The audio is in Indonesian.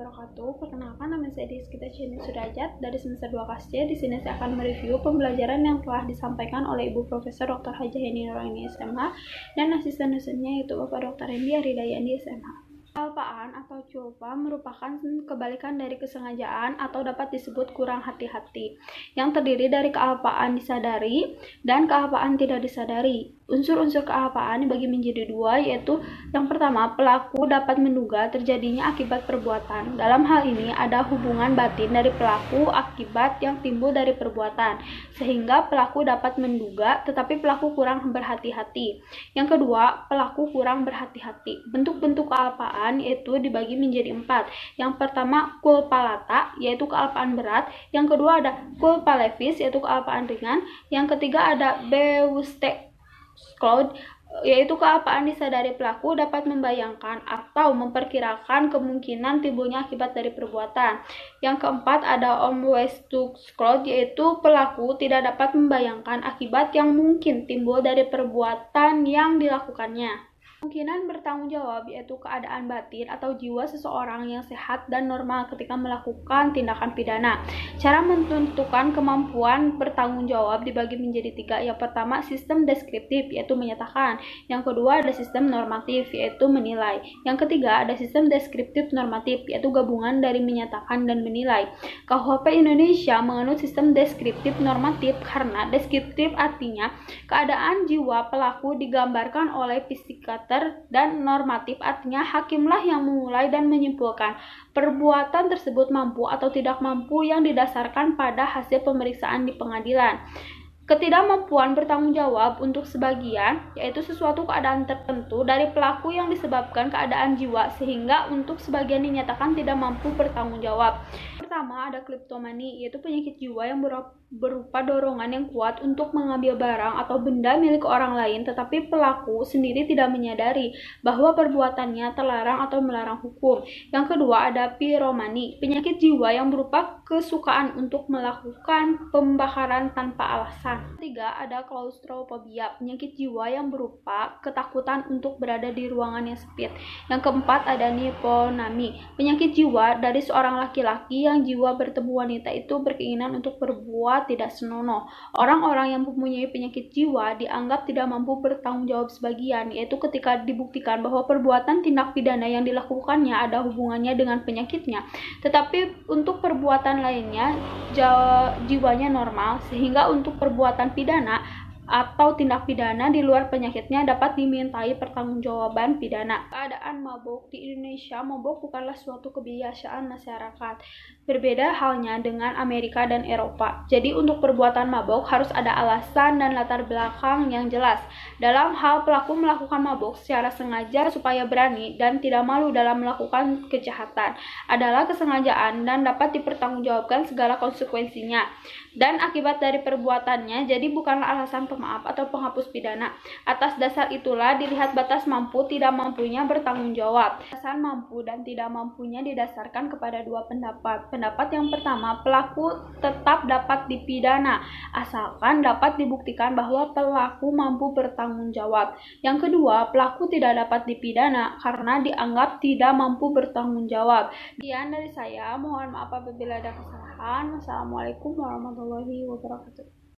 wabarakatuh. Perkenalkan, nama saya Rizkita Cheni Sudrajat dari semester 2 KSC. Di sini saya akan mereview pembelajaran yang telah disampaikan oleh Ibu Profesor Dr. Hajah Heni Nuraini SMH dan asisten dosennya yaitu Bapak Dr. Hendi Aridayandi SMH. Kealpaan atau culpa merupakan kebalikan dari kesengajaan atau dapat disebut kurang hati-hati, yang terdiri dari kealpaan disadari dan kealpaan tidak disadari. Unsur-unsur kealpaan dibagi menjadi dua, yaitu yang pertama, pelaku dapat menduga terjadinya akibat perbuatan. Dalam hal ini ada hubungan batin dari pelaku akibat yang timbul dari perbuatan, sehingga pelaku dapat menduga tetapi pelaku kurang berhati-hati. Yang kedua, pelaku kurang berhati-hati. Bentuk-bentuk kealpaan yaitu dibagi menjadi 4. Yang pertama, culpa lata, yaitu kealpaan berat. Yang kedua ada culpa levis, yaitu kealpaan ringan. Yang ketiga ada bewusste Cloud, yaitu kealpaan disadari pelaku dapat membayangkan atau memperkirakan kemungkinan timbulnya akibat dari perbuatan. Yang keempat ada Cloud, yaitu pelaku tidak dapat membayangkan akibat yang mungkin timbul dari perbuatan yang dilakukannya. Kemungkinan bertanggung jawab yaitu keadaan batin atau jiwa seseorang yang sehat dan normal ketika melakukan tindakan pidana. Cara menentukan kemampuan bertanggung jawab dibagi menjadi 3. Yang pertama, sistem deskriptif yaitu menyatakan. Yang kedua ada sistem normatif yaitu menilai. Yang ketiga ada sistem deskriptif normatif yaitu gabungan dari menyatakan dan menilai. KUHP Indonesia menganut sistem deskriptif normatif karena deskriptif artinya keadaan jiwa pelaku digambarkan oleh psikater, dan normatif artinya hakimlah yang memulai dan menyimpulkan perbuatan tersebut mampu atau tidak mampu yang didasarkan pada hasil pemeriksaan di pengadilan. Ketidakmampuan bertanggung jawab untuk sebagian, yaitu sesuatu keadaan tertentu dari pelaku yang disebabkan keadaan jiwa sehingga untuk sebagian dinyatakan tidak mampu bertanggung jawab. Pertama ada kleptomani, yaitu penyakit jiwa yang berupa dorongan yang kuat untuk mengambil barang atau benda milik orang lain, tetapi pelaku sendiri tidak menyadari bahwa perbuatannya terlarang atau melarang hukum. Yang kedua ada piromani, penyakit jiwa yang berupa kesukaan untuk melakukan pembakaran tanpa alasan. Ketiga ada klaustrofobia, penyakit jiwa yang berupa ketakutan untuk berada di ruangan yang sempit. Yang keempat ada niponami, penyakit jiwa dari seorang laki-laki yang jiwa bertemu wanita itu berkeinginan untuk berbuat tidak senonoh. Orang-orang yang mempunyai penyakit jiwa dianggap tidak mampu bertanggung jawab sebagian, yaitu ketika dibuktikan bahwa perbuatan tindak pidana yang dilakukannya ada hubungannya dengan penyakitnya, tetapi untuk perbuatan lainnya jiwanya normal, sehingga untuk perbuatan pidana atau tindak pidana di luar penyakitnya dapat dimintai pertanggungjawaban pidana. Keadaan mabuk di Indonesia, mabuk bukanlah suatu kebiasaan masyarakat. Berbeda halnya dengan Amerika dan Eropa. Jadi untuk perbuatan mabuk harus ada alasan dan latar belakang yang jelas. Dalam hal pelaku melakukan mabuk secara sengaja supaya berani dan tidak malu dalam melakukan kejahatan adalah kesengajaan dan dapat dipertanggungjawabkan segala konsekuensinya dan akibat dari perbuatannya, jadi bukanlah alasan pemaaf atau penghapus pidana. Atas dasar itulah dilihat batas mampu tidak mampunya bertanggung jawab. Batasan mampu dan tidak mampunya didasarkan kepada 2 pendapat. Pendapat yang pertama, pelaku tetap dapat dipidana asalkan dapat dibuktikan bahwa pelaku mampu bertanggung jawab. Yang kedua, pelaku tidak dapat dipidana karena dianggap tidak mampu bertanggung jawab. Sekian dari saya, mohon maaf apabila ada kesalahan. Wassalamualaikum warahmatullahi wabarakatuh.